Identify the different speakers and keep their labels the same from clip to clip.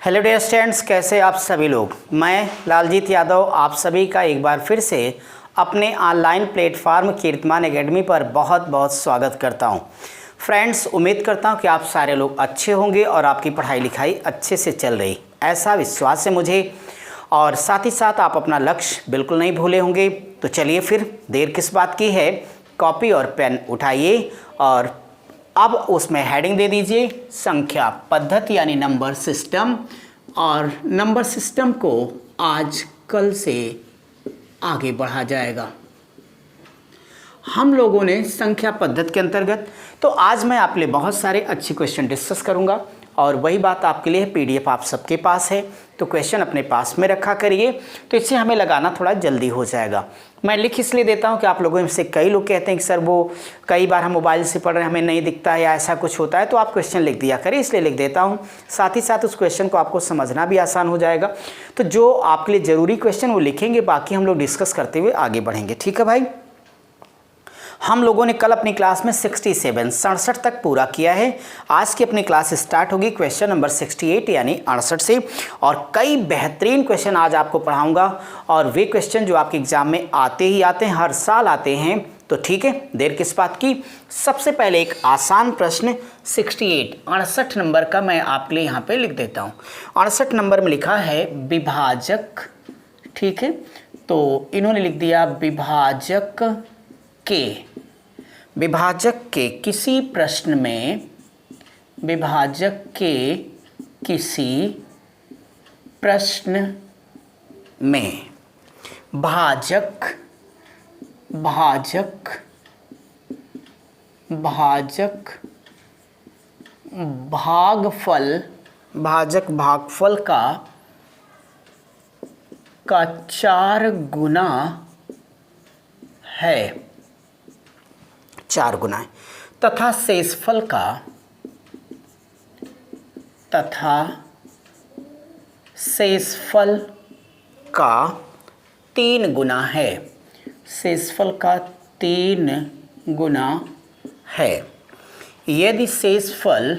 Speaker 1: Hello dear students, कैसे आप सभी लोग। मैं लालजीत यादव आप सभी का एक बार फिर से अपने ऑनलाइन प्लेटफार्म कीर्तिमान एकेडमी पर बहुत बहुत स्वागत करता हूं। फ्रेंड्स, उम्मीद करता हूं कि आप सारे लोग अच्छे होंगे और आपकी पढ़ाई लिखाई अच्छे से चल रही, ऐसा विश्वास है मुझे। और साथ ही साथ आप अपना लक्ष्य बिल्कुल नहीं भूले होंगे। तो चलिए फिर देर किस बात की है, कॉपी और पेन उठाइए और अब उसमें हेडिंग दे दीजिए संख्या पद्धति यानी नंबर सिस्टम। और नंबर सिस्टम को आज कल से आगे बढ़ा जाएगा। हम लोगों ने संख्या पद्धति के अंतर्गत तो आज मैं आप लिए बहुत सारे अच्छे क्वेश्चन डिस्कस करूंगा और वही बात आपके लिए पीडीएफ आप सबके पास है, तो क्वेश्चन अपने पास में रखा करिए, तो इससे हमें लगाना थोड़ा जल्दी हो जाएगा। मैं लिख इसलिए देता हूं कि आप लोगों में से कई लोग कहते हैं कि सर वो कई बार हम मोबाइल से पढ़ रहे हैं, हमें नहीं दिखता है या ऐसा कुछ होता है, तो आप क्वेश्चन लिख दिया करिए, इसलिए लिख देता हूं। साथ ही साथ उस क्वेश्चन को आपको समझना भी आसान हो जाएगा। तो जो आपके लिए ज़रूरी क्वेश्चन वो लिखेंगे, बाकी हम लोग डिस्कस करते हुए आगे बढ़ेंगे। ठीक है भाई। हम लोगों ने कल अपनी क्लास में 67 तक पूरा किया है। आज की अपनी क्लास स्टार्ट होगी क्वेश्चन नंबर 68 यानी 68 से, और कई बेहतरीन क्वेश्चन आज आपको पढ़ाऊंगा। और वे क्वेश्चन जो आपके एग्जाम में आते ही आते हैं, हर साल आते हैं, तो ठीक है, देर किस बात की। सबसे पहले एक आसान प्रश्न 68 नंबर का मैं आपके लिए यहाँ पे लिख देता हूँ। 68 नंबर में लिखा है विभाजक। ठीक है, तो इन्होंने लिख दिया विभाजक के किसी प्रश्न में, विभाजक के किसी प्रश्न में भाजक भागफल का 4 गुना है, 4 गुना है, तथा शेषफल का 3 गुना है, शेषफल का 3 गुना है। यदि शेषफल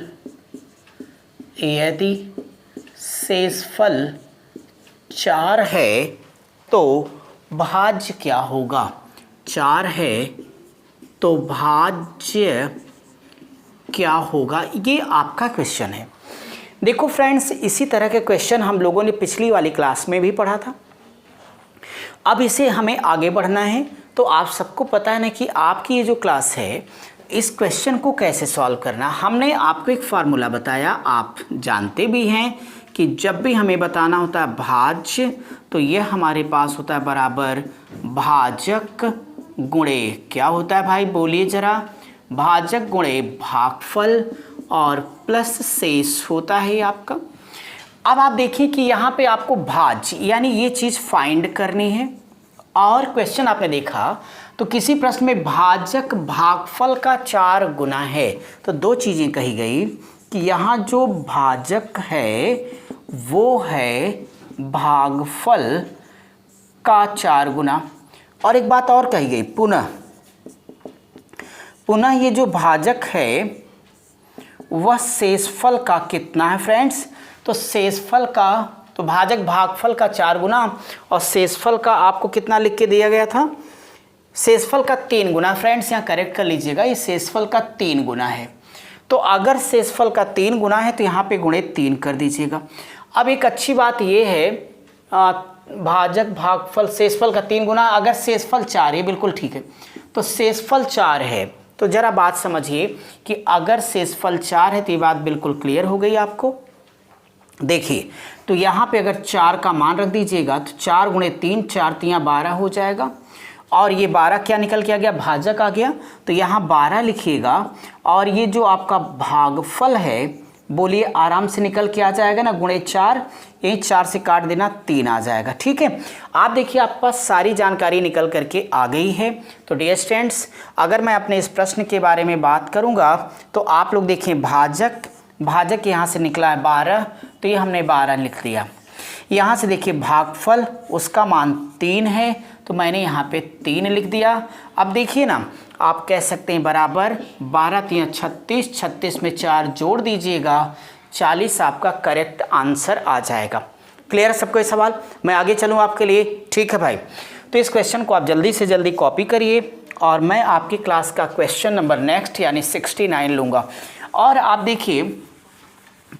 Speaker 1: 4 है तो भाज्य क्या होगा। 4 है तो भाज्य क्या होगा, ये आपका क्वेश्चन है। देखो फ्रेंड्स, इसी तरह के क्वेश्चन हम लोगों ने पिछली वाली क्लास में भी पढ़ा था। अब इसे हमें आगे बढ़ना है, तो आप सबको पता है ना कि आपकी ये जो क्लास है, इस क्वेश्चन को कैसे सॉल्व करना। हमने आपको एक फार्मूला बताया, आप जानते भी हैं कि जब भी हमें बताना होता है भाज्य, तो यह हमारे पास होता है बराबर भाजक गुणे क्या होता है भाई, बोलिए जरा, भाजक गुणे भागफल और प्लस शेष होता है आपका। अब आप देखिए कि यहाँ पे आपको भाज्य यानी ये चीज़ फाइंड करनी है, और क्वेश्चन आपने देखा तो किसी प्रश्न में भाजक भागफल का 4 गुना है, तो दो चीज़ें कही गई कि यहाँ जो भाजक है वो है भागफल का 4 गुना, और एक बात और कही गई, पुनः ये जो भाजक है वह शेषफल का कितना है फ्रेंड्स। तो शेषफल का, तो भाजक भागफल का 4 गुना और शेषफल का आपको कितना लिख के दिया गया था, शेषफल का 3 गुना। फ्रेंड्स यहाँ करेक्ट कर लीजिएगा, ये शेषफल का 3 गुना है। तो अगर शेषफल का 3 गुना है तो यहाँ पे गुणे 3 कर दीजिएगा। अब एक अच्छी बात ये है, भाजक भागफल शेषफल का 3 गुना, अगर शेषफल 4 है, बिल्कुल ठीक है, तो शेषफल 4 है, तो जरा बात समझिए कि अगर शेषफल 4 है तो ये बात बिल्कुल क्लियर हो गई आपको। देखिए, तो यहाँ पे अगर 4 का मान रख दीजिएगा तो 4 गुणे 3, 4 3 12 हो जाएगा, और ये 12 क्या निकल के आ गया, भाजक आ गया, तो यहाँ 12 लिखिएगा, और ये जो आपका भागफल है, बोलिए आराम से निकल के आ जाएगा ना, गुणे 4, यही 4 से काट देना, 3 आ जाएगा। ठीक है, आप देखिए आपके पास सारी जानकारी निकल करके आ गई है। तो डियर स्टूडेंट्स, अगर मैं अपने इस प्रश्न के बारे में बात करूंगा तो आप लोग देखें, भाजक यहाँ से निकला है 12, तो ये हमने 12 लिख दिया। यहाँ से देखिए भागफल, उसका मान 3 है, तो मैंने यहाँ पे 3 लिख दिया। अब देखिए ना, आप कह सकते हैं बराबर 12 3 36, 36 में 4 जोड़ दीजिएगा, 40 आपका करेक्ट आंसर आ जाएगा। क्लियर है सबको ये सवाल? मैं आगे चलूँ आपके लिए, ठीक है भाई। तो इस क्वेश्चन को आप जल्दी से जल्दी कॉपी करिए और मैं आपकी क्लास का क्वेश्चन नंबर नेक्स्ट यानी 69 लूँगा। और आप देखिए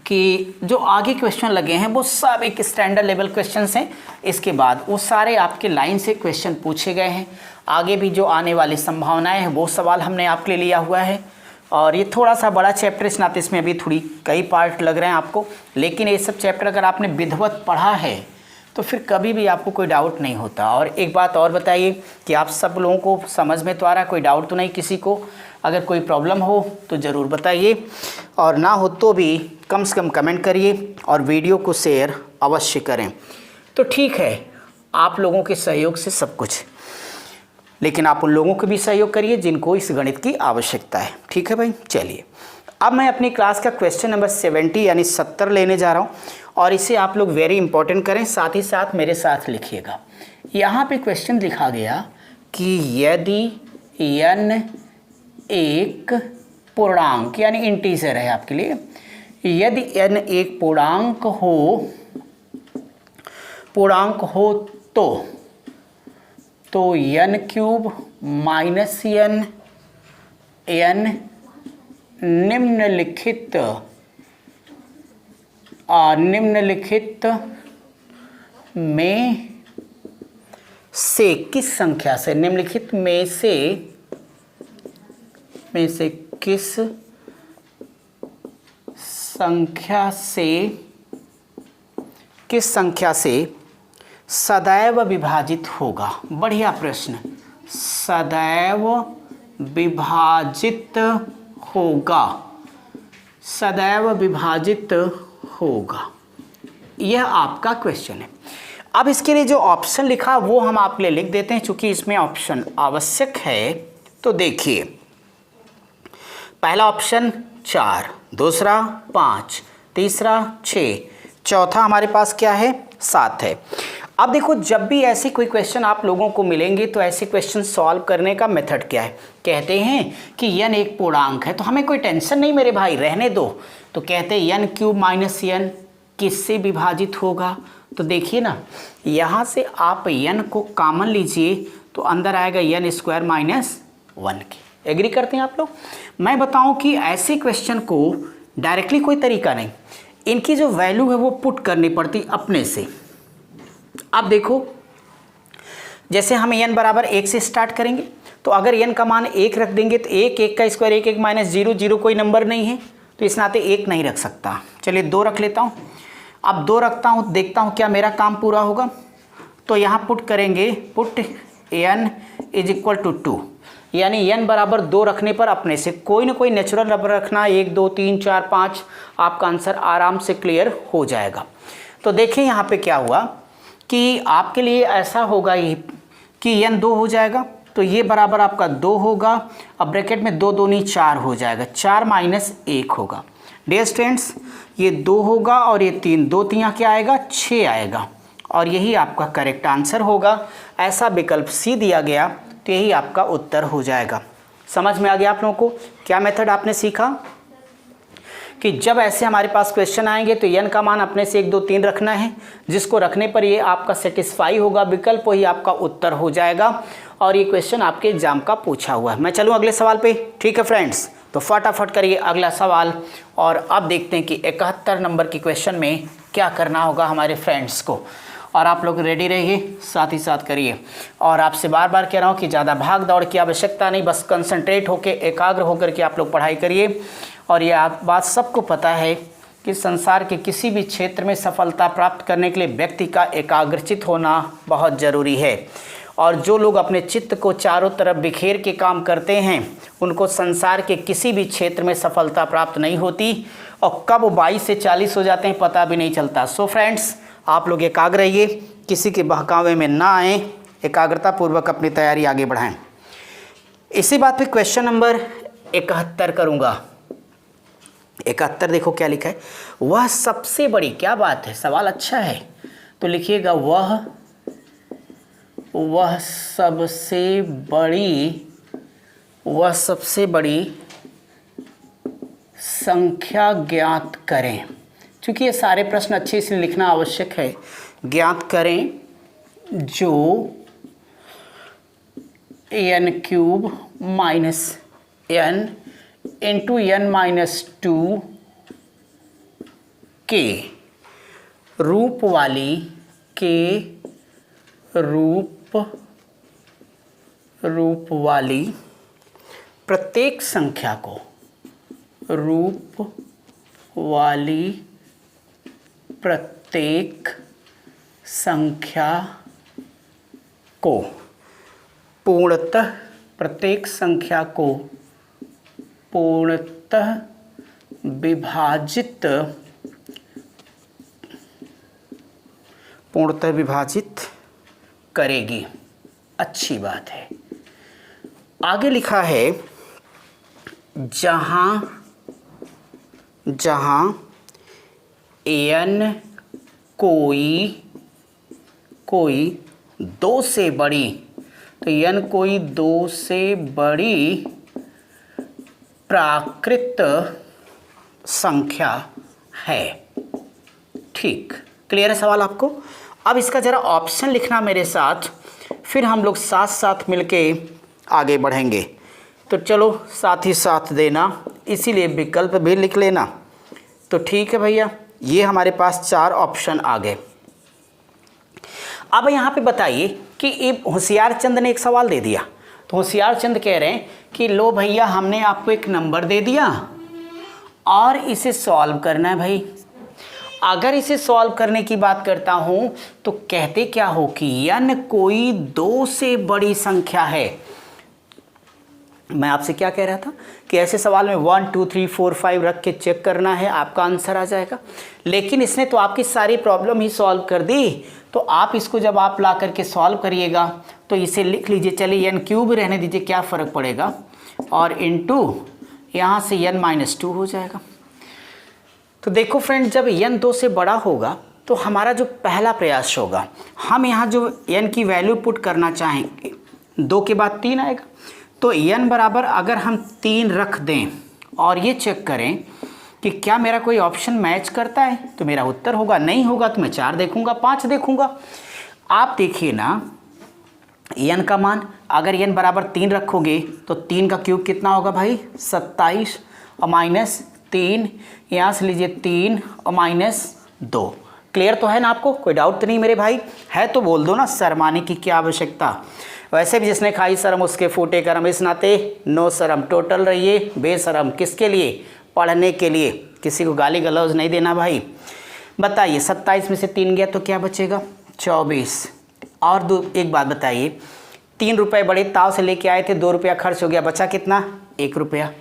Speaker 1: कि जो आगे क्वेश्चन लगे हैं वो सब एक स्टैंडर्ड लेवल क्वेश्चंस हैं। इसके बाद वो सारे आपके लाइन से क्वेश्चन पूछे गए हैं। आगे भी जो आने वाली संभावनाएं हैं वो सवाल हमने आपके लिए लिया हुआ है। और ये थोड़ा सा बड़ा चैप्टर, इस नाते इसमें अभी थोड़ी कई पार्ट लग रहे हैं आपको, लेकिन ये सब चैप्टर अगर आपने विधिवत पढ़ा है तो फिर कभी भी आपको कोई डाउट नहीं होता। और एक बात और बताइए कि आप सब लोगों को समझ में तो आ रहा है, कोई डाउट तो नहीं किसी को? अगर कोई प्रॉब्लम हो तो ज़रूर बताइए, और ना हो तो भी कम से कम कमेंट करिए और वीडियो को शेयर अवश्य करें। तो ठीक है, आप लोगों के सहयोग से सब कुछ, लेकिन आप उन लोगों को भी सहयोग करिए जिनको इस गणित की आवश्यकता है। ठीक है भाई, चलिए अब मैं अपनी क्लास का क्वेश्चन नंबर 70 यानी 70 लेने जा रहा हूँ, और इसे आप लोग वेरी इंपॉर्टेंट करें, साथ ही साथ मेरे साथ लिखिएगा। यहाँ पे क्वेश्चन लिखा गया कि यदि n एक पूर्णांक यानी इंटीजर है आपके लिए, यदि n एक पूर्णांक हो तो n क्यूब माइनस n निम्नलिखित में से किस संख्या से, निम्नलिखित में से किस संख्या से सदैव विभाजित होगा। बढ़िया प्रश्न, सदैव विभाजित होगा, सदैव विभाजित होगा, यह आपका क्वेश्चन है। अब इसके लिए जो ऑप्शन लिखा वो हम आपके लिए लिख देते हैं, चूंकि इसमें ऑप्शन आवश्यक है। तो देखिए, पहला ऑप्शन 4, दूसरा 5, तीसरा 6, चौथा हमारे पास क्या है, 7 है। अब देखो, जब भी ऐसे कोई क्वेश्चन आप लोगों को मिलेंगे तो ऐसे क्वेश्चन सॉल्व करने का मेथड क्या है? कहते हैं कि n एक पूर्णांक है, तो हमें कोई टेंशन नहीं मेरे भाई, रहने दो। तो कहते हैं n क्यूब माइनस n किससे विभाजित होगा? तो देखिए ना, यहाँ से आप n को कॉमन लीजिए तो अंदर आएगा n स्क्वायर माइनस 1 के। एग्री करते हैं आप लोग? मैं बताऊं कि ऐसे क्वेश्चन को डायरेक्टली कोई तरीका नहीं, इनकी जो वैल्यू है वो पुट करनी पड़ती अपने से। अब देखो, जैसे हम n बराबर 1 से स्टार्ट करेंगे, तो अगर n का मान 1 रख देंगे तो 1 का स्क्वायर 1 माइनस 0 0 कोई नंबर नहीं है, तो इस नाते 1 नहीं रख सकता। चलिए 2 रख लेता हूँ। अब 2 रखता हूँ, देखता हूँ क्या मेरा काम पूरा होगा। तो यहाँ पुट करेंगे, put n is equal to 2, यानी n बराबर 2 रखने पर अपने से कोई ना कोई नेचुरल नंबर रखना, 1 2 3 4 5, आपका आंसर आराम से क्लियर हो जाएगा। तो देखिए यहाँ पे क्या हुआ कि आपके लिए ऐसा होगा ये कि n 2 हो जाएगा, तो ये बराबर आपका 2 होगा। अब ब्रैकेट में 2 दूनी 4 हो जाएगा, 4 माइनस 1 होगा। डियर स्टूडेंट्स, ये 2 होगा और ये 3, 2 3 क्या आएगा, 6 आएगा, और यही आपका करेक्ट आंसर होगा। ऐसा विकल्प सी दिया गया तो यही आपका उत्तर हो जाएगा। समझ में आ गया आप लोगों को? क्या मेथड आपने सीखा कि जब ऐसे हमारे पास क्वेश्चन आएंगे तो n का मान अपने से 1 2 3 रखना है, जिसको रखने पर ये आपका सेटिस्फाई होगा विकल्प, वही आपका उत्तर हो जाएगा। और ये क्वेश्चन आपके एग्जाम का पूछा हुआ है। मैं चलूँ अगले सवाल पे? ठीक है फ्रेंड्स, तो फटाफट करिए अगला सवाल। और अब देखते हैं कि 71 नंबर की क्वेश्चन में क्या करना होगा हमारे फ्रेंड्स को। और आप लोग रेडी रहिए, साथ ही साथ करिए। और आपसे बार बार कह रहा हूँ कि ज़्यादा भाग दौड़ की आवश्यकता नहीं, बस कंसंट्रेट होकर एकाग्र होकर के आप लोग पढ़ाई करिए। और ये बात सबको पता है कि संसार के किसी भी क्षेत्र में सफलता प्राप्त करने के लिए व्यक्ति का एकाग्रचित होना बहुत ज़रूरी है। और जो लोग अपने चित्त को चारों तरफ बिखेर के काम करते हैं, उनको संसार के किसी भी क्षेत्र में सफलता प्राप्त नहीं होती, और कब 22 से 40 हो जाते हैं पता भी नहीं चलता। सो फ्रेंड्स, आप लोग एकाग्र रहिए, किसी के बहकावे में ना आए, एकाग्रता पूर्वक अपनी तैयारी आगे बढ़ाएं। इसी बात पे क्वेश्चन नंबर 71 करूँगा। 71 देखो क्या लिखा है, वह सबसे बड़ी, क्या बात है, सवाल अच्छा है। तो लिखिएगा वह सबसे बड़ी संख्या ज्ञात करें। क्योंकि ये सारे प्रश्न अच्छे से लिखना आवश्यक है। ज्ञात करें जो n cube minus n into n minus 2 के रूप वाली प्रत्येक संख्या को पूर्णतः विभाजित करेगी। अच्छी बात है। आगे लिखा है जहां n कोई 2 से बड़ी, तो n कोई 2 से बड़ी प्राकृत संख्या है। ठीक, क्लियर है सवाल आपको? अब इसका जरा ऑप्शन लिखना मेरे साथ, फिर हम लोग साथ साथ मिलके आगे बढ़ेंगे। तो चलो साथ ही साथ देना, इसीलिए विकल्प भी लिख लेना। तो ठीक है भैया, ये हमारे पास 4 ऑप्शन आ गए। अब यहाँ पे बताइए कि होशियार चंद ने एक सवाल दे दिया। तो होशियार चंद कह रहे हैं कि लो भैया, हमने आपको एक नंबर दे दिया और इसे सॉल्व करना है भाई। अगर इसे सॉल्व करने की बात करता हूँ तो कहते क्या हो कि n कोई 2 से बड़ी संख्या है। मैं आपसे क्या कह रहा था कि ऐसे सवाल में 1 2 3 4 5 रख के चेक करना है, आपका आंसर आ जाएगा। लेकिन इसने तो आपकी सारी प्रॉब्लम ही सॉल्व कर दी। तो आप इसको जब आप ला करके सॉल्व करिएगा तो इसे लिख लीजिए, चलिए n क्यूब रहने दीजिए, क्या फ़र्क पड़ेगा, और इनटू यहाँ से n माइनस 2 हो जाएगा। तो देखो फ्रेंड, जब n 2 से बड़ा होगा तो हमारा जो पहला प्रयास होगा, हम यहाँ जो n की वैल्यू पुट करना चाहेंगे, 2 के बाद 3 आएगा। तो n बराबर अगर हम 3 रख दें और ये चेक करें कि क्या मेरा कोई ऑप्शन मैच करता है, तो मेरा उत्तर होगा। नहीं होगा तो मैं 4 देखूंगा, 5 देखूंगा। आप देखिए ना, n का मान अगर n बराबर 3 रखोगे तो 3 का क्यूब कितना होगा भाई, 27 और माइनस 3, यहाँ से लीजिए 3 और माइनस 2। क्लियर तो है ना आपको? कोई डाउट तो नहीं मेरे भाई? है तो बोल दो ना, शर्माने की क्या आवश्यकता। वैसे भी जिसने खाई शर्म उसके फूटे कर्म, इस नाते नो शर्म टोटल रहिए, बेशरम किसके लिए, पढ़ने के लिए। किसी को गाली गलौज नहीं देना भाई। बताइए 27 में से 3 गया तो क्या बचेगा, 24। और एक बात बताइए, 3 रुपये बड़े ताव से लेके आए थे, 2 रुपया खर्च हो गया, बचा कितना, 1 रुपया।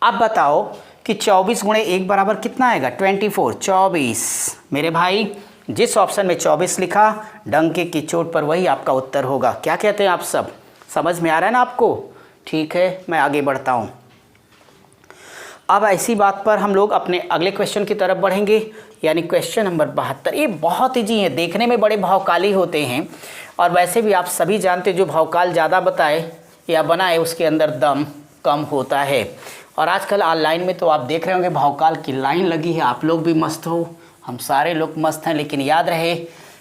Speaker 1: अब बताओ कि 24 गुणे 1 बराबर कितना आएगा, 24। 24 मेरे भाई, जिस ऑप्शन में 24 लिखा, डंके की चोट पर वही आपका उत्तर होगा। क्या कहते हैं आप सब? समझ में आ रहा है ना आपको? ठीक है, मैं आगे बढ़ता हूँ। अब ऐसी बात पर हम लोग अपने अगले क्वेश्चन की तरफ बढ़ेंगे, यानी क्वेश्चन नंबर 72। ये बहुत ईजी है, देखने में बड़े भावकाली होते हैं, और वैसे भी आप सभी जानते, जो भावकाल ज़्यादा बताए या बनाए उसके अंदर दम कम होता है। और आजकल ऑनलाइन में तो आप देख रहे होंगे भावकाल की लाइन लगी है। आप लोग भी मस्त हो, हम सारे लोग मस्त हैं, लेकिन याद रहे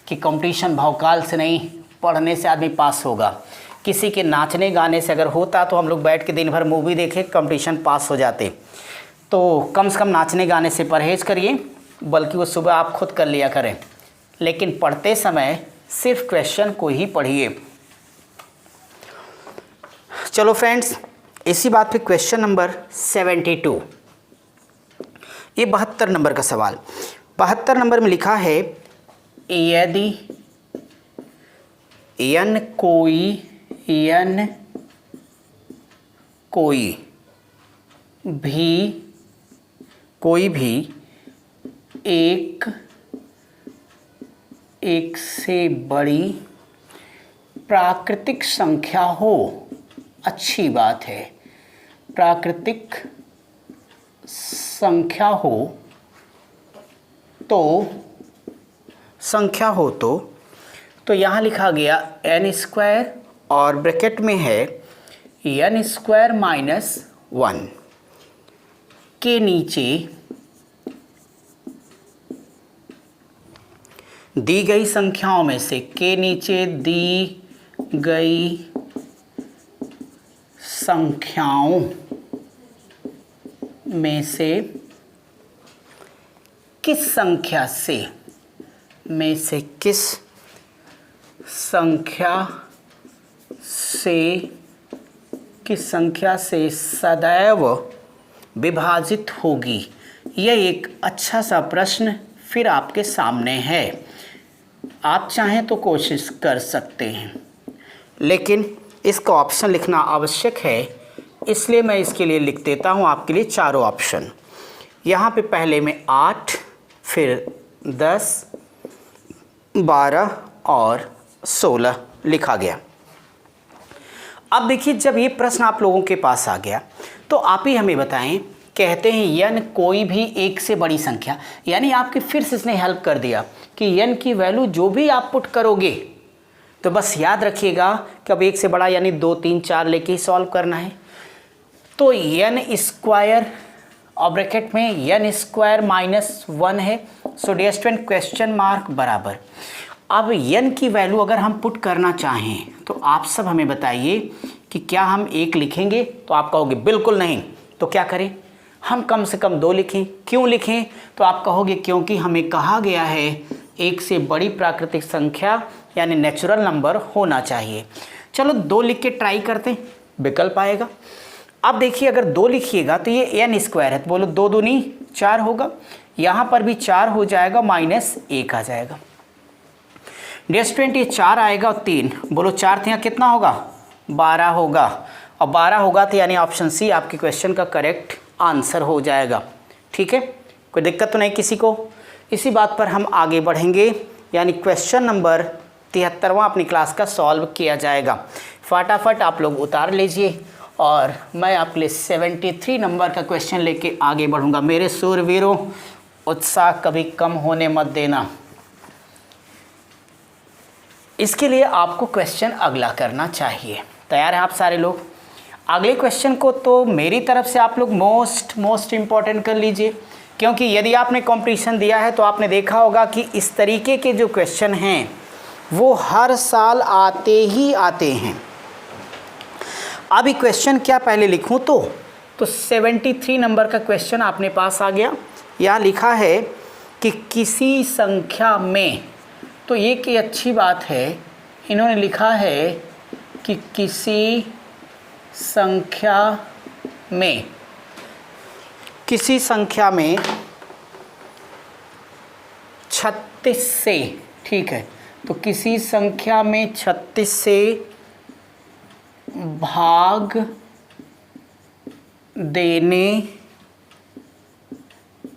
Speaker 1: कि कंपटीशन भावकाल से नहीं, पढ़ने से आदमी पास होगा। किसी के नाचने गाने से अगर होता तो हम लोग बैठ के दिन भर मूवी देखे, कंपटीशन पास हो जाते। तो कम से कम नाचने गाने से परहेज़ करिए, बल्कि वो सुबह आप खुद कर लिया करें। लेकिन पढ़ते समय सिर्फ क्वेश्चन को ही पढ़िए। चलो फ्रेंड्स, इसी बात पे क्वेश्चन नंबर 72, ये 72 नंबर का सवाल। 72 नंबर में लिखा है, यदि n कोई भी एक से बड़ी प्राकृतिक संख्या हो। अच्छी बात है, प्राकृतिक संख्या हो तो यहाँ लिखा गया n स्क्वायर और ब्रैकेट में है n स्क्वायर माइनस 1 के नीचे दी गई संख्याओं में से, के नीचे दी गई संख्याओं में से किस संख्या से सदैव विभाजित होगी। यह एक अच्छा सा प्रश्न फिर आपके सामने है। आप चाहें तो कोशिश कर सकते हैं, लेकिन इसका ऑप्शन लिखना आवश्यक है, इसलिए मैं इसके लिए लिख देता हूं आपके लिए चारों ऑप्शन। यहाँ पे पहले में 8, फिर 10, 12 और 16 लिखा गया। अब देखिए, जब ये प्रश्न आप लोगों के पास आ गया तो आप ही हमें बताएं। कहते हैं यन कोई भी एक से बड़ी संख्या, यानी आपके फिर से इसने हेल्प कर दिया कि यन की वैल्यू जो भी आप पुट करोगे तो बस याद रखिएगा कि अब एक से बड़ा यानी 2, 3, 4 लेके ही सॉल्व करना है। तो यन स्क्वायर और ब्रैकेट में यन स्क्वायर -1 है। So dear student question mark बराबर। अब यन की वैल्यू अगर हम पुट करना चाहें तो आप सब हमें बताइए कि क्या हम 1 लिखेंगे? तो आप कहोगे बिल्कुल नहीं। तो क्या करें? हम कम से कम 2 लिखें। क्यों लिखें? तो आप कहोगे क्योंकि हमें कहा गया है 1 से बड़ी प्राकृतिक संख्या यानी नेचुरल नंबर होना चाहिए। चलो 2 लिख के ट्राई करते हैं, विकल्प आएगा। अब देखिए, अगर 2 लिखिएगा तो ये एन स्क्वायर है, तो बोलो 2 दूनी 4 होगा। यहाँ पर भी 4 हो जाएगा, -1 आ जाएगा। डियर स्टूडेंट ये 4 आएगा और 3, बोलो 4 यहाँ कितना होगा? 12 होगा। और 12 होगा तो यानी ऑप्शन सी आपके क्वेश्चन का करेक्ट आंसर हो जाएगा। ठीक है, कोई दिक्कत तो नहीं किसी को? इसी बात पर हम आगे बढ़ेंगे, यानी क्वेश्चन नंबर 73वां अपनी क्लास का सॉल्व किया जाएगा। फटाफट आप लोग उतार लीजिए और मैं आपके लिए 73 नंबर का क्वेश्चन लेके आगे बढ़ूंगा। मेरे सूरवीरों, उत्साह कभी कम होने मत देना। इसके लिए आपको क्वेश्चन अगला करना चाहिए। तैयार हैं आप सारे लोग? अगले क्वेश्चन को तो मेरी तरफ से आप लोग मोस्ट इम्पॉर्टेंट कर लीजिए, क्योंकि यदि आपने कंपटीशन दिया है तो आपने देखा होगा कि इस तरीके के जो क्वेश्चन हैं वो हर साल आते ही आते हैं। अभी क्वेश्चन क्या पहले लिखूं तो 73 नंबर का क्वेश्चन आपने पास आ गया। यहाँ लिखा है कि किसी संख्या में, तो ये की अच्छी बात है, इन्होंने लिखा है कि किसी संख्या में 36 से, ठीक है, तो किसी संख्या में 36 से भाग देने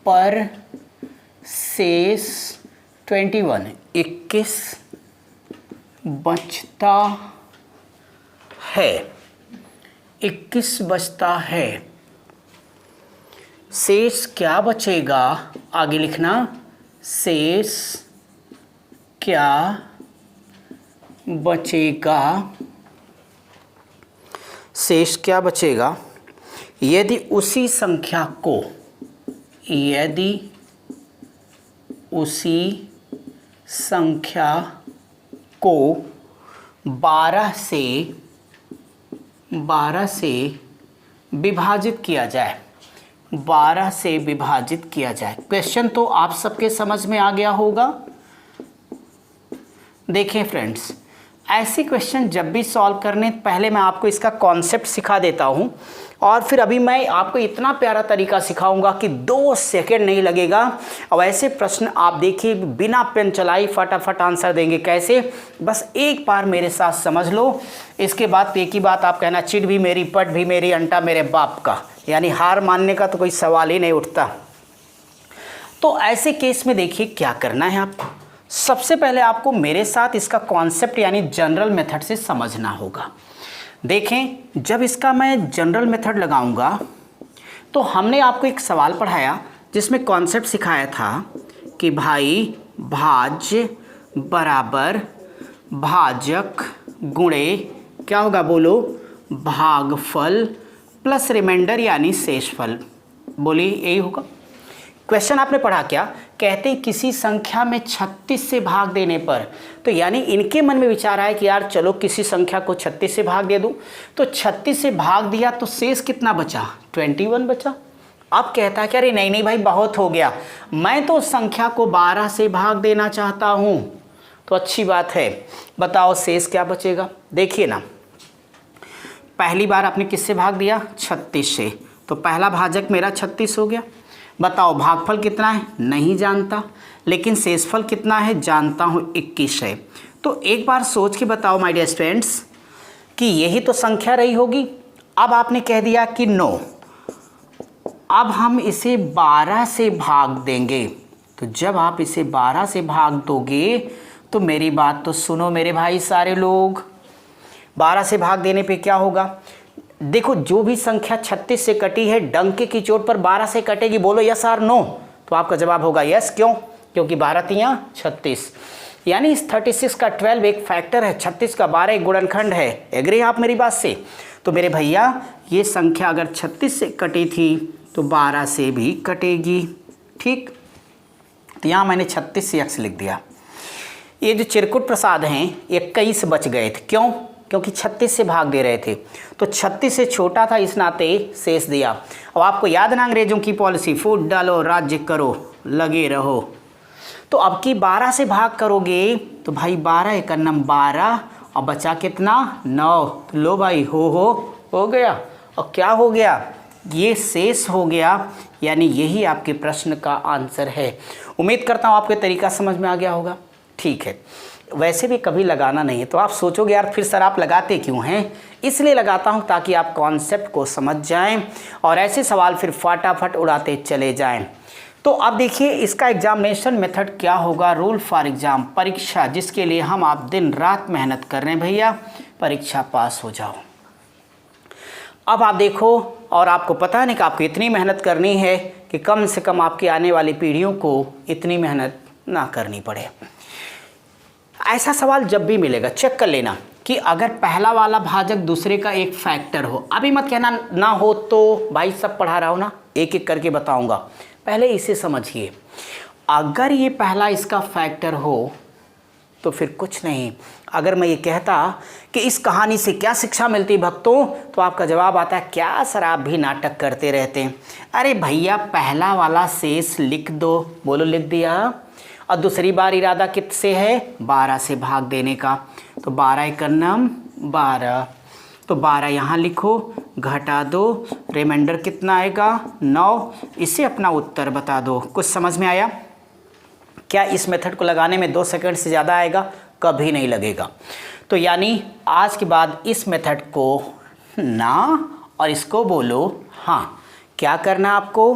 Speaker 1: पर शेष 21 बचता है। 21 बचता है। शेष क्या बचेगा? आगे लिखना, शेष क्या बचेगा? शेष क्या बचेगा यदि उसी संख्या को 12 से विभाजित किया जाए। 12 से विभाजित किया जाए। क्वेश्चन तो आप सबके समझ में आ गया होगा। देखें फ्रेंड्स, ऐसे क्वेश्चन जब भी सॉल्व करने पहले मैं आपको इसका कॉन्सेप्ट सिखा देता हूं, और फिर अभी मैं आपको इतना प्यारा तरीका सिखाऊंगा कि 2 सेकंड नहीं लगेगा। अब ऐसे प्रश्न आप देखिए, बिना पेन चलाई फटाफट आंसर देंगे। कैसे? बस एक बार मेरे साथ समझ लो, इसके बाद एक ही बात आप कहना, चिट भी मेरी पट भी मेरी अंटा मेरे बाप का, यानी हार मानने का तो कोई सवाल ही नहीं उठता। तो ऐसे केस में देखिए क्या करना है आपको। सबसे पहले आपको मेरे साथ इसका कॉन्सेप्ट यानी जनरल मेथड से समझना होगा। देखें, जब इसका मैं जनरल मेथड लगाऊंगा तो हमने आपको एक सवाल पढ़ाया जिसमें कॉन्सेप्ट सिखाया था कि भाई भाज्य बराबर भाजक गुणे क्या होगा? बोलो, भागफल प्लस रिमाइंडर यानी शेषफल। बोलिए, यही होगा। क्वेश्चन आपने पढ़ा क्या, कहते किसी संख्या में 36 से भाग देने पर, तो यानी इनके मन में विचार आया कि यार चलो किसी संख्या को 36 से भाग दे दूं, तो 36 से भाग दिया तो शेष कितना बचा, 21 बचा। अब कहता है कि अरे नहीं नहीं भाई बहुत हो गया, मैं तो उस संख्या को 12 से भाग देना चाहता हूं। तो अच्छी बात है, बताओ शेष क्या बचेगा। देखिए ना, पहली बार आपने किससे भाग दिया, 36 से, तो पहला भाजक मेरा 36 हो गया। बताओ भागफल कितना है, नहीं जानता, लेकिन शेषफल कितना है, जानता हूँ, 21 है। तो एक बार सोच के बताओ माय डियर स्टूडेंट्स कि यही तो संख्या रही होगी। अब आपने कह दिया कि नो, अब हम इसे 12 से भाग देंगे। तो जब आप इसे 12 से भाग दोगे तो मेरी बात तो सुनो मेरे भाई सारे लोग, 12 से भाग देने पे क्या होगा, देखो जो भी संख्या 36 से कटी है डंके की चोट पर 12 से कटेगी, बोलो यस और नो। तो आपका जवाब होगा यस, क्यों, क्योंकि 12 तियां 36, यानी इस 36 का 12 एक फैक्टर है, 36 का 12 एक गुणनखंड है। एग्री आप मेरी बात से। तो मेरे भैया ये संख्या अगर 36 से कटी थी तो 12 से भी कटेगी, ठीक। तो यहाँ मैंने 36 से x लिख दिया। ये जो चिरकुट प्रसाद हैं 21 बच गए थे, क्यों, क्योंकि 36 से भाग दे रहे थे, तो 36 से छोटा था इस नाते शेष दिया। अब आपको याद ना अंग्रेजों की पॉलिसी, फूट डालो राज्य करो लगे रहो। तो अब की 12 से भाग करोगे तो भाई 12 एकन्नम 12 और बचा कितना 9। तो लो भाई हो गया। और क्या हो गया, ये शेष हो गया, यानी यही आपके प्रश्न का आंसर है। उम्मीद करता हूँ आपके तरीका समझ में आ गया होगा, ठीक है। वैसे भी कभी लगाना नहीं है, तो आप सोचोगे यार फिर सर आप लगाते क्यों हैं, इसलिए लगाता हूं ताकि आप कॉन्सेप्ट को समझ जाएं और ऐसे सवाल फिर फटाफट उड़ाते चले जाएं। तो अब देखिए इसका एग्जामिनेशन मेथड क्या होगा, रूल फॉर एग्जाम, परीक्षा जिसके लिए हम आप दिन रात मेहनत कर रहे हैं भैया, परीक्षा पास हो जाओ। अब आप देखो, और आपको पता है नहीं कि आपको इतनी मेहनत करनी है कि कम से कम आपकी आने वाली पीढ़ियों को इतनी मेहनत ना करनी पड़े। ऐसा सवाल जब भी मिलेगा चेक कर लेना कि अगर पहला वाला भाजक दूसरे का एक फैक्टर हो, अभी मत कहना ना हो तो भाई सब पढ़ा रहा हो ना, एक एक करके बताऊंगा, पहले इसे समझिए। अगर ये पहला इसका फैक्टर हो तो फिर कुछ नहीं। अगर मैं ये कहता कि इस कहानी से क्या शिक्षा मिलती भक्तों, तो आपका जवाब आता है क्या सर आप भी नाटक करते रहते हैं। अरे भैया पहला वाला शेष लिख दो, बोलो लिख दिया, और दूसरी बार इरादा किससे है, 12 से भाग देने का। तो 12 एकन्नम 12, तो 12 यहाँ लिखो, घटा दो, रिमाइंडर कितना आएगा 9। इसे अपना उत्तर बता दो। कुछ समझ में आया क्या? इस मेथड को लगाने में 2 सेकंड से ज़्यादा आएगा, कभी नहीं लगेगा। तो यानी आज के बाद इस मेथड को ना और इसको बोलो हाँ। क्या करना आपको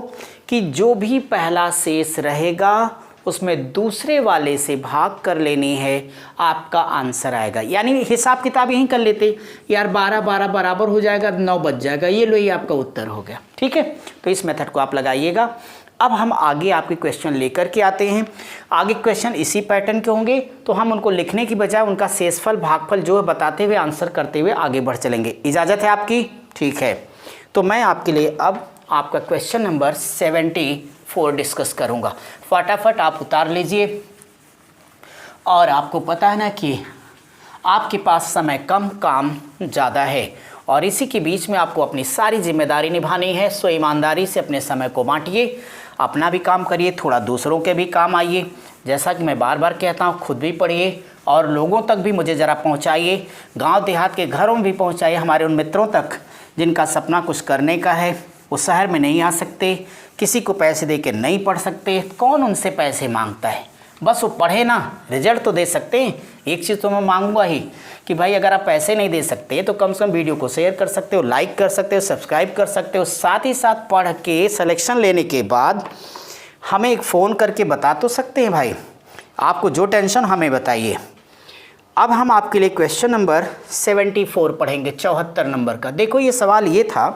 Speaker 1: कि जो भी पहला शेष रहेगा उसमें दूसरे वाले से भाग कर लेनी है, आपका आंसर आएगा। यानी हिसाब किताब यहीं कर लेते यार, 12 12 बराबर हो जाएगा, 9 बच जाएगा, ये लो ये आपका उत्तर हो गया, ठीक है। तो इस मेथड को आप लगाइएगा। अब हम आगे आपके क्वेश्चन लेकर के आते हैं। आगे क्वेश्चन इसी पैटर्न के होंगे, तो हम उनको लिखने की बजाय उनका शेषफल भागफल जो है बताते हुए आंसर करते हुए आगे बढ़ चलेंगे। इजाज़त है आपकी? ठीक है। तो मैं आपके लिए अब आपका क्वेश्चन नंबर 74 डिस्कस करूंगा। फटाफट आप उतार लीजिए। और आपको पता है ना कि आपके पास समय कम, काम ज़्यादा है, और इसी के बीच में आपको अपनी सारी जिम्मेदारी निभानी है। सो ईमानदारी से अपने समय को बांटिए, अपना भी काम करिए, थोड़ा दूसरों के भी काम आइए। जैसा कि मैं बार बार कहता हूँ, खुद भी पढ़िए और लोगों तक भी मुझे ज़रा पहुँचाइए, गांव देहात के घरों में भी पहुँचाइए, हमारे उन मित्रों तक जिनका सपना कुछ करने का है, वो शहर में नहीं आ सकते, किसी को पैसे दे के नहीं पढ़ सकते। कौन उनसे पैसे मांगता है, बस वो पढ़े ना, रिजल्ट तो दे सकते हैं। एक चीज़ तो मैं मांगूंगा ही कि भाई अगर आप पैसे नहीं दे सकते तो कम से कम वीडियो को शेयर कर सकते हो, लाइक कर सकते हो, सब्सक्राइब कर सकते हो। साथ ही साथ पढ़ के सिलेक्शन लेने के बाद हमें एक फ़ोन करके बता तो सकते हैं भाई, आपको जो टेंशन हमें बताइए। अब हम आपके लिए क्वेश्चन नंबर 74 पढ़ेंगे, 74 नंबर का। देखो ये सवाल ये था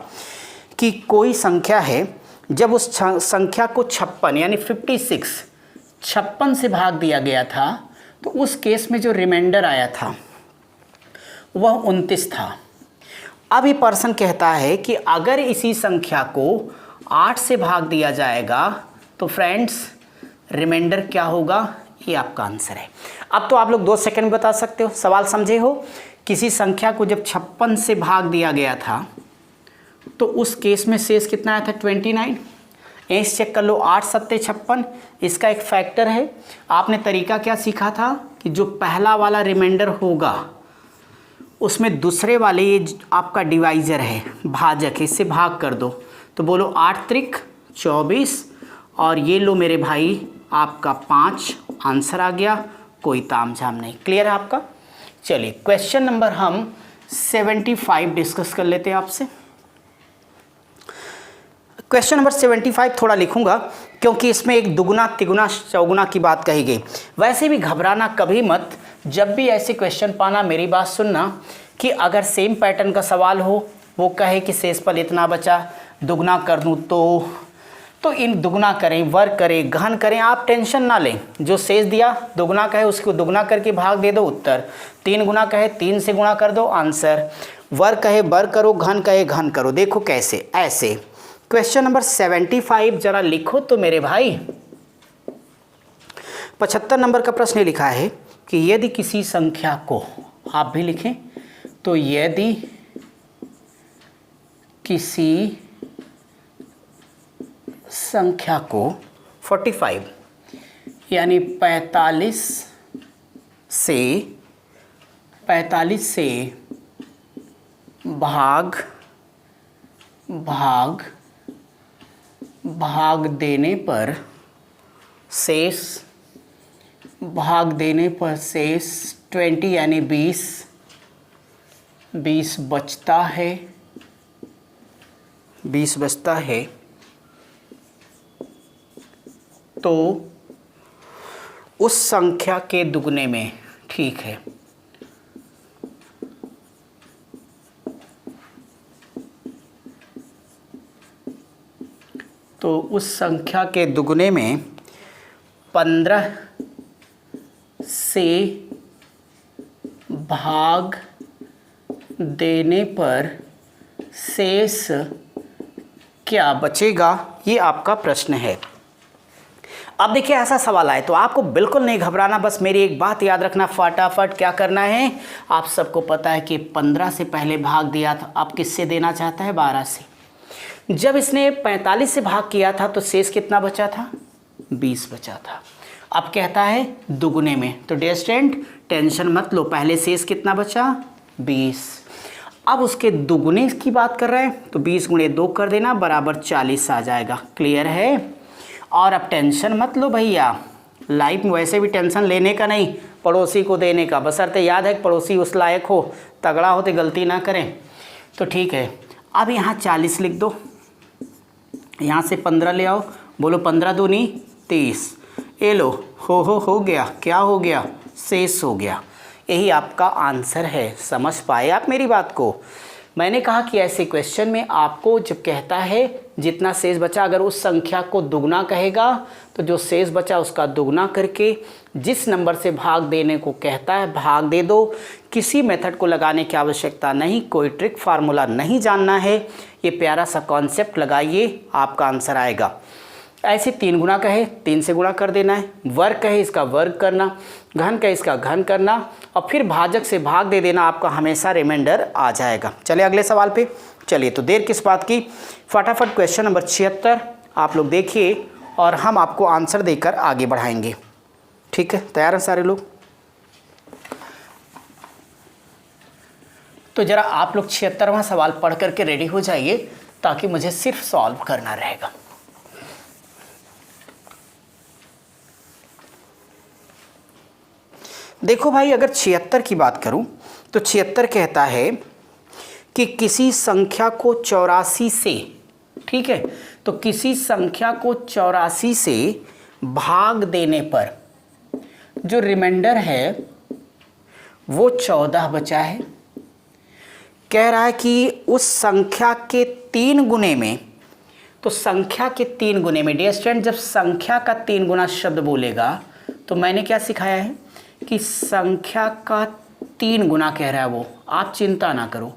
Speaker 1: कि कोई संख्या है, जब उस संख्या को 56 यानी 56 से भाग दिया गया था, तो उस केस में जो रिमाइंडर आया था वह 29 था। अब ये पर्सन कहता है कि अगर इसी संख्या को 8 से भाग दिया जाएगा तो फ्रेंड्स रिमाइंडर क्या होगा, ये आपका आंसर है। अब तो आप लोग 2 सेकंड में बता सकते हो। सवाल समझे हो? किसी संख्या को जब 56 से भाग दिया गया था तो उस केस में शेष कितना आया था? 29। एस चेक कर लो, 8 सत्ते 56, इसका एक फैक्टर है। आपने तरीका क्या सीखा था कि जो पहला वाला रिमाइंडर होगा उसमें दूसरे वाले ये आपका डिवाइजर है, भाजक है, इससे भाग कर दो। तो बोलो 8 त्रिक 24 और ये लो मेरे भाई आपका 5, आंसर आ गया, कोई तामझाम नहीं। क्लियर है आपका? चलिए क्वेश्चन नंबर हम 75 डिस्कस कर लेते हैं आपसे। क्वेश्चन नंबर 75 थोड़ा लिखूंगा क्योंकि इसमें एक दुगुना तिगुना चौगुना की बात कही गई। वैसे भी घबराना कभी मत, जब भी ऐसे क्वेश्चन पाना मेरी बात सुनना कि अगर सेम पैटर्न का सवाल हो, वो कहे कि शेषफल इतना बचा, दुगना कर दूं तो इन दुगना करें, वर्ग करें, घन करें, आप टेंशन ना लें। जो शेष दिया दुगना कहे उसको दुगना करके भाग दे दो, उत्तर। 3 गुना कहे 3 से गुणा कर दो, आंसर। वर्ग कहे वर्ग करो, घन कहे घन करो। देखो कैसे, ऐसे। क्वेश्चन नंबर 75 जरा लिखो तो मेरे भाई। 75 नंबर का प्रश्न लिखा है कि यदि किसी संख्या को, आप भी लिखें, तो यदि किसी संख्या को 45 यानी 45 से भाग देने पर शेष 20 यानी 20 बचता है, तो उस संख्या के दुगने में, ठीक है, तो उस संख्या के दुगने में 15 से भाग देने पर शेष क्या बचेगा, ये आपका प्रश्न है। अब देखिए ऐसा सवाल आए तो आपको बिल्कुल नहीं घबराना, बस मेरी एक बात याद रखना, फटाफट क्या करना है। आप सबको पता है कि 15 से पहले भाग दिया था, अब किससे देना चाहता है? 12 से। जब इसने 45 से भाग किया था तो शेष कितना बचा था? 20 बचा था। अब कहता है दुगुने में, तो डियर स्टूडेंट टेंशन मत लो, पहले शेष कितना बचा? 20। अब उसके दुगुने की बात कर रहे हैं तो 20 गुणे 2 कर देना, बराबर 40 आ जाएगा। क्लियर है? और अब टेंशन मत लो भैया, लाइफ में वैसे भी टेंशन लेने का नहीं, पड़ोसी को देने का, बशर्ते याद है कि पड़ोसी उस लायक हो, तगड़ा हो तो गलती ना करें। तो ठीक है, अब यहाँ 40 लिख दो, यहाँ से 15 ले आओ, बोलो 15 दूनी 30, ये लो, हो गया, क्या हो गया? शेष हो गया। यही आपका आंसर है। समझ पाए आप मेरी बात को? मैंने कहा कि ऐसे क्वेश्चन में आपको जब कहता है जितना शेष बचा, अगर उस संख्या को दुगना कहेगा तो जो शेष बचा उसका दुगना करके जिस नंबर से भाग देने को कहता है भाग दे दो। किसी मेथड को लगाने की आवश्यकता नहीं, कोई ट्रिक फार्मूला नहीं जानना है, ये प्यारा सा कॉन्सेप्ट लगाइए, आपका आंसर आएगा। ऐसे 3 गुना कहे 3 से गुणा कर देना है, वर्ग कहे इसका वर्ग करना, घन कहे इसका घन करना, और फिर भाजक से भाग दे देना, आपका हमेशा रिमाइंडर आ जाएगा। चलिए अगले सवाल पे चलिए, तो देर किस बात की, फटाफट क्वेश्चन नंबर 76 आप लोग देखिए और हम आपको आंसर देकर आगे बढ़ाएंगे। ठीक है, तैयार हैं सारे लोग? तो ज़रा आप लोग 76वां सवाल पढ़ करके रेडी हो जाइए ताकि मुझे सिर्फ सॉल्व करना रहेगा। देखो भाई, अगर 76 की बात करूं तो 76 कहता है कि किसी संख्या को 84 से, ठीक है, तो किसी संख्या को 84 से भाग देने पर जो रिमाइंडर है वो 14 बचा है। कह रहा है कि उस संख्या के 3 गुने में, तो संख्या के 3 गुने में, डियर स्टूडेंट जब संख्या का 3 गुना शब्द बोलेगा तो मैंने क्या सिखाया है कि संख्या का 3 गुना कह रहा है वो, आप चिंता ना करो।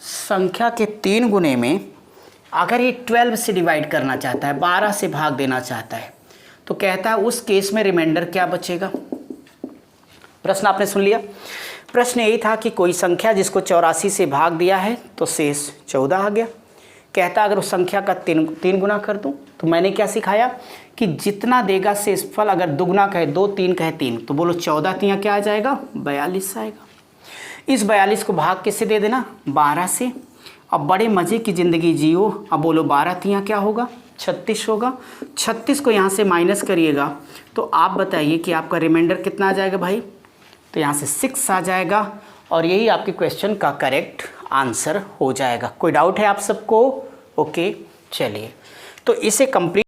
Speaker 1: संख्या के 3 गुने में अगर ये 12 से डिवाइड करना चाहता है, 12 से भाग देना चाहता है, तो कहता है उस केस में रिमाइंडर क्या बचेगा। प्रश्न आपने सुन लिया। प्रश्न यही था कि कोई संख्या जिसको 84 से भाग दिया है तो शेष 14 आ गया। कहता अगर उस संख्या का तीन गुना कर दूं, तो मैंने क्या सिखाया कि जितना देगा शेषफल, अगर दुगुना कहे 2, 3 कहे 3, तो बोलो 14 तियाँ क्या आ जाएगा, 42 आएगा। इस 42 को भाग किससे दे देना, 12 से। अब बड़े मज़े की ज़िंदगी जियो। अब बोलो 12 तियाँ क्या होगा, 36 होगा। 36 को यहाँ से माइनस करिएगा तो आप बताइए कि आपका रिमाइंडर कितना आ जाएगा भाई, तो यहाँ से 6 आ जाएगा और यही आपके क्वेश्चन का करेक्ट आंसर हो जाएगा। कोई डाउट है आप सबको? ओके, चलिए तो इसे कंप्लीट